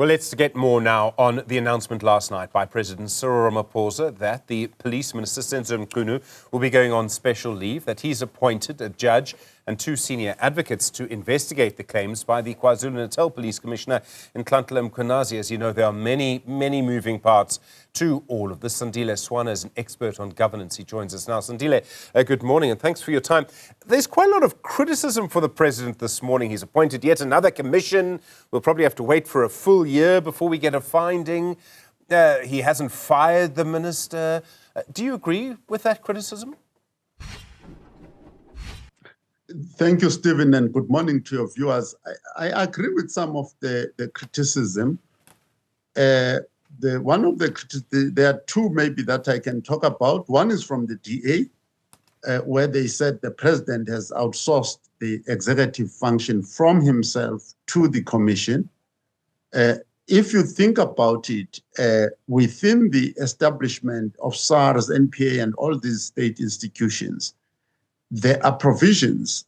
Well, let's get more now on the announcement last night by President Cyril Ramaphosa that the Police Minister, Newzroom will be going on special leave, that he's appointed a judge and 2 senior advocates to investigate the claims by the KwaZulu-Natal Police Commissioner in Mkhwanazi. As you know, there are many moving parts to all of this. Sandile Swana is an expert on governance. He joins us now. Sandile, good morning and thanks for your time. There's quite a lot of criticism for the president this morning. He's appointed yet another commission. We'll probably have to wait for a full year before we get a finding. He hasn't fired the minister. Do you agree with that criticism? Thank you, Stephen, and good morning to your viewers. I agree with some of the criticism. There are 2 maybe that I can talk about. One is from the DA, where they said the president has outsourced the executive function from himself to the commission. If you think about it, within the establishment of SARS, NPA, and all these state institutions, there are provisions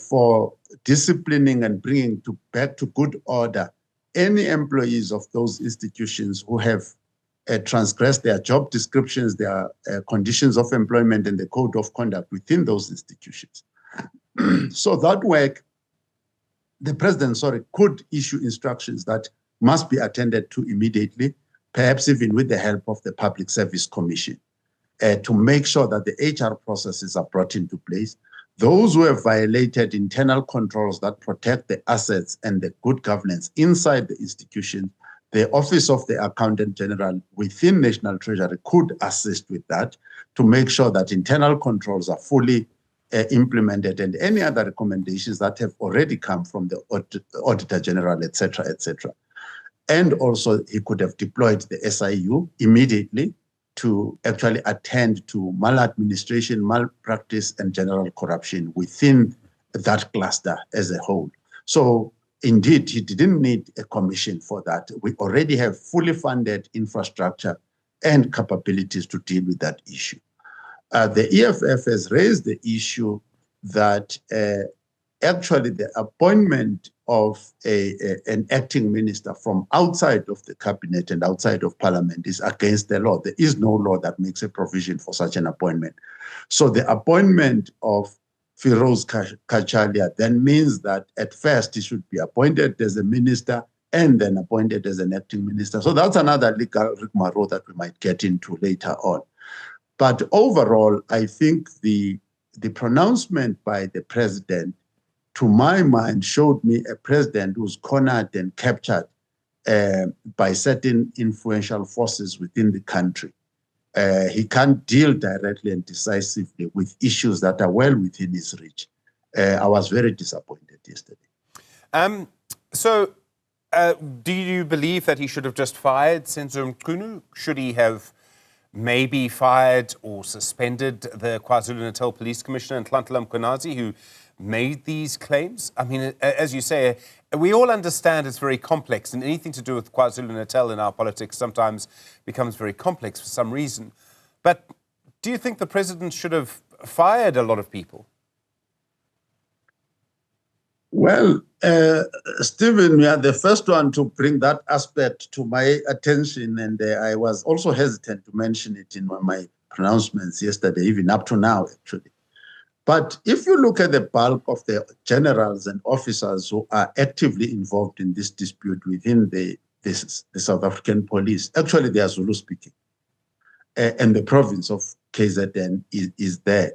for disciplining and bringing back to good order any employees of those institutions who have transgressed their job descriptions, their conditions of employment, and the code of conduct within those institutions. So that work, the president, could issue instructions that must be attended to immediately, perhaps even with the help of the Public Service Commission, to make sure that the HR processes are brought into place. Those who have violated internal controls that protect the assets and the good governance inside the institution, the Office of the Accountant General within National Treasury could assist with that to make sure that internal controls are fully implemented, and any other recommendations that have already come from the Auditor General, etc., etc. And also, he could have deployed the SIU immediately to actually attend to maladministration, malpractice, and general corruption within that cluster as a whole. So indeed, he didn't need a commission for that. We already have fully funded infrastructure and capabilities to deal with that issue. The EFF has raised the issue that actually the appointment of an acting minister from outside of the cabinet and outside of parliament is against the law. There is no law that makes a provision for such an appointment. So the appointment of Firoz Kachalia then means that at first he should be appointed as a minister and then appointed as an acting minister. So that's another legal rigmarole that we might get into later on. But overall, I think the pronouncement by the president, to my mind, showed me a president who's cornered and captured by certain influential forces within the country. He can't deal directly and decisively with issues that are well within his reach. I was very disappointed yesterday. Do you believe that he should have just fired Newzroom? Should he have maybe fired or suspended the KwaZulu-Natal Police Commissioner in Mkhwanazi, who made these claims? I mean, as you say, we all understand it's very complex, and anything to do with KwaZulu-Natal in our politics sometimes becomes very complex for some reason. But do you think the president should have fired a lot of people? Well, Stephen, you are the first one to bring that aspect to my attention, and I was also hesitant to mention it in my pronouncements yesterday, even up to now, actually. But if you look at the bulk of the generals and officers who are actively involved in this dispute within the South African police, actually they are Zulu-speaking. And the province of KZN is there.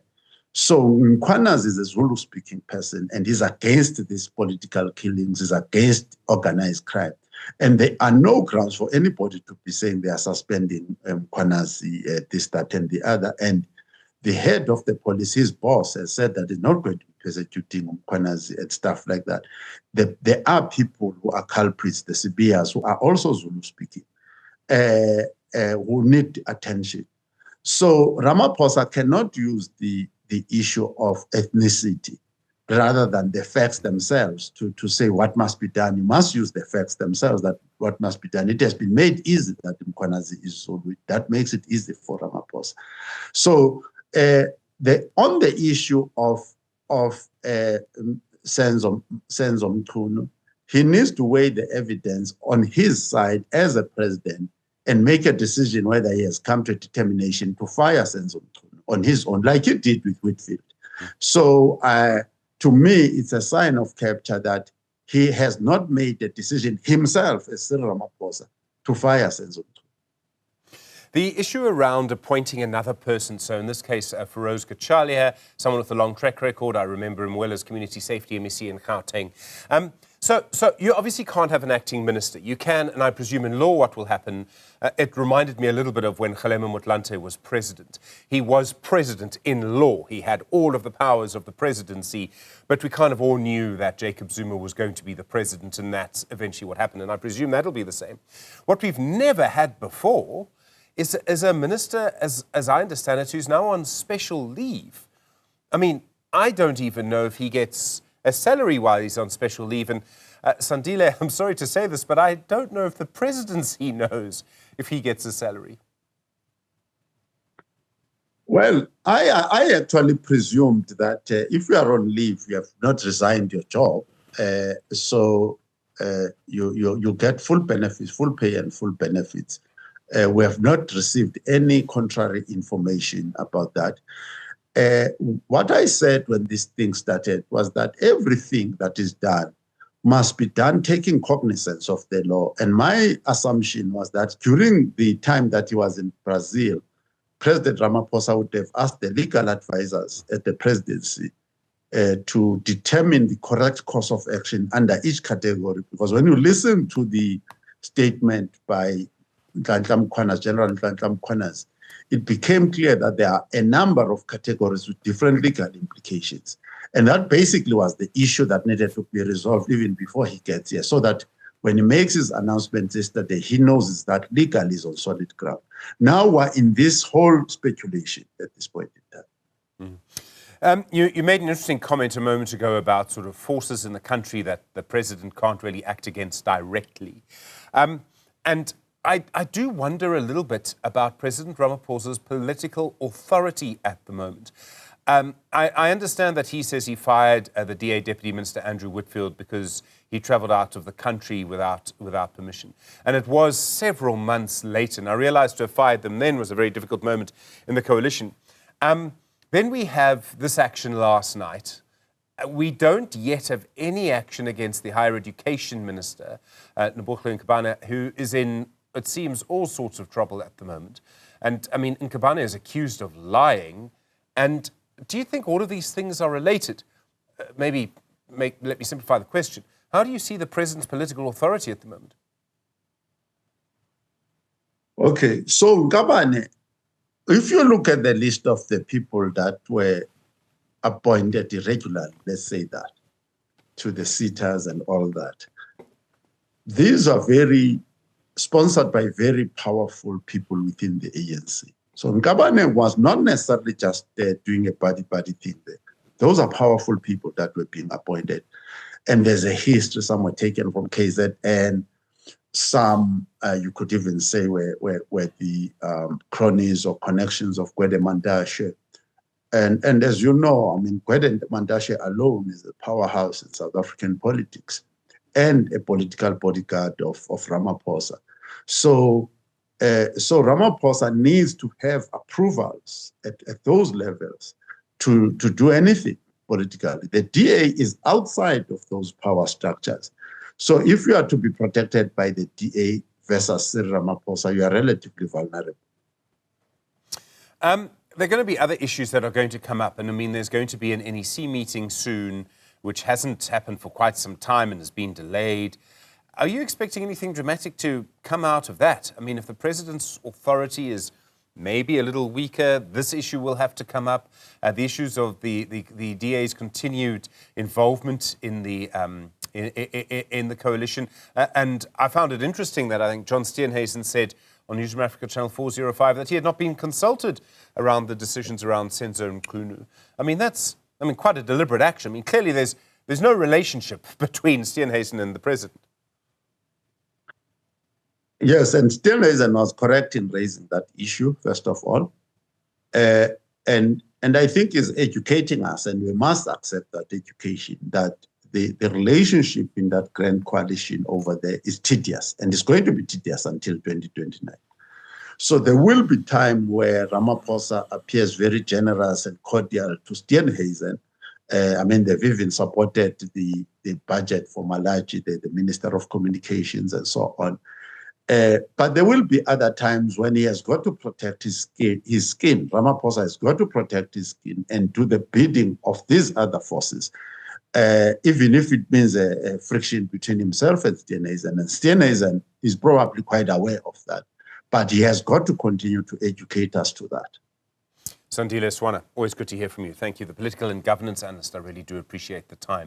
So Mkhwanazi is a Zulu-speaking person, and he's against these political killings, he's against organized crime. And there are no grounds for anybody to be saying they are suspending Mkhwanazi, this, that, and the other. And the head of the police, his boss, has said that he's not going to be persecuting Mkhwanazi and stuff like that. There are people who are culprits, the Sibias, who are also Zulu-speaking, who need attention. So Ramaphosa cannot use the issue of ethnicity rather than the facts themselves to say what must be done. You must use the facts themselves, that what must be done. It has been made easy that Mkhwanazi is Zulu. That makes it easy for Ramaphosa. So on the issue of Newzroom, he needs to weigh the evidence on his side as a president and make a decision whether he has come to a determination to fire Senzo Mchunu on his own, like he did with Whitfield. So to me, it's a sign of capture that he has not made the decision himself as Cyril Ramaphosa to fire Senzo Mchunu. The issue around appointing another person, so in this case, Feroz Kachalia, someone with a long track record. I remember him well as Community Safety MEC in Gauteng. So you obviously can't have an acting minister. You can, and I presume in law what will happen, it reminded me a little bit of when Kgalema Motlanthe was president. He was president in law. He had all of the powers of the presidency, but we kind of all knew that Jacob Zuma was going to be the president, and that's eventually what happened, and I presume that'll be the same. What we've never had before is a minister, as I understand it, who's now on special leave. I mean, I don't even know if he gets a salary while he's on special leave. And Sandile, I'm sorry to say this, but I don't know if the presidency knows if he gets a salary. Well, I actually presumed that if you are on leave, you have not resigned your job, so you get full benefits, full pay and full benefits. We have not received any contrary information about that. What I said when this thing started was that everything that is done must be done taking cognizance of the law. And my assumption was that during the time that he was in Brazil, President Ramaphosa would have asked the legal advisors at the presidency to determine the correct course of action under each category. Because when you listen to the statement by General Nhlanhla Mkhwanazi, it became clear that there are a number of categories with different legal implications. And that basically was the issue that needed to be resolved even before he gets here, so that when he makes his announcement yesterday, he knows that legal is on solid ground. Now we're in this whole speculation at this point in time. You made an interesting comment a moment ago about sort of forces in the country that the president can't really act against directly. And I do wonder a little bit about President Ramaphosa's political authority at the moment. I understand that he says he fired the DA Deputy Minister Andrew Whitfield because he travelled out of the country without permission. And it was several months later, and I realised to have fired them then was a very difficult moment in the coalition. Then we have this action last night. We don't yet have any action against the Higher Education Minister, Nobukhle Nkabane, who is in, it seems, all sorts of trouble at the moment. And, I mean, Nkabane is accused of lying. And do you think all of these things are related? Let me simplify the question. How do you see the president's political authority at the moment? Okay, so Nkabane, if you look at the list of the people that were appointed irregularly, let's say that, to the sitters and all that, these are sponsored by very powerful people within the ANC. So Nkabane was not necessarily just doing a buddy thing there. Those are powerful people that were being appointed. And there's a history, some were taken from KZN, some you could even say were the cronies or connections of Gwede Mantashe. And as you know, I mean, Gwede Mantashe alone is a powerhouse in South African politics and a political bodyguard of Ramaphosa. So Ramaphosa needs to have approvals at those levels to do anything politically. The DA is outside of those power structures. So if you are to be protected by the DA versus Cyril Ramaphosa, you are relatively vulnerable. There are going to be other issues that are going to come up. And I mean, there's going to be an NEC meeting soon, which hasn't happened for quite some time and has been delayed. Are you expecting anything dramatic to come out of that? I mean, if the president's authority is maybe a little weaker, this issue will have to come up. The issues of the DA's continued involvement in the coalition. And I found it interesting that I think John Steenhuisen said on Newzroom Afrika channel 405 that he had not been consulted around the decisions around Senzo Mchunu. I mean, that's quite a deliberate action. I mean, clearly there's no relationship between Steenhuisen and the president. Yes, and Steenhuisen was correct in raising that issue, first of all. And I think is educating us, and we must accept that education, that the relationship in that grand coalition over there is tedious, and it's going to be tedious until 2029. So there will be time where Ramaphosa appears very generous and cordial to Steenhuisen. I mean, they've even supported the budget for Malachi, the Minister of Communications and so on. But there will be other times when he has got to protect his skin. Ramaphosa has got to protect his skin and do the bidding of these other forces, even if it means a friction between himself and Steenhuisen. And Steenhuisen is probably quite aware of that. But he has got to continue to educate us to that. Sandile Swana, always good to hear from you. Thank you. The political and governance analyst, I really do appreciate the time.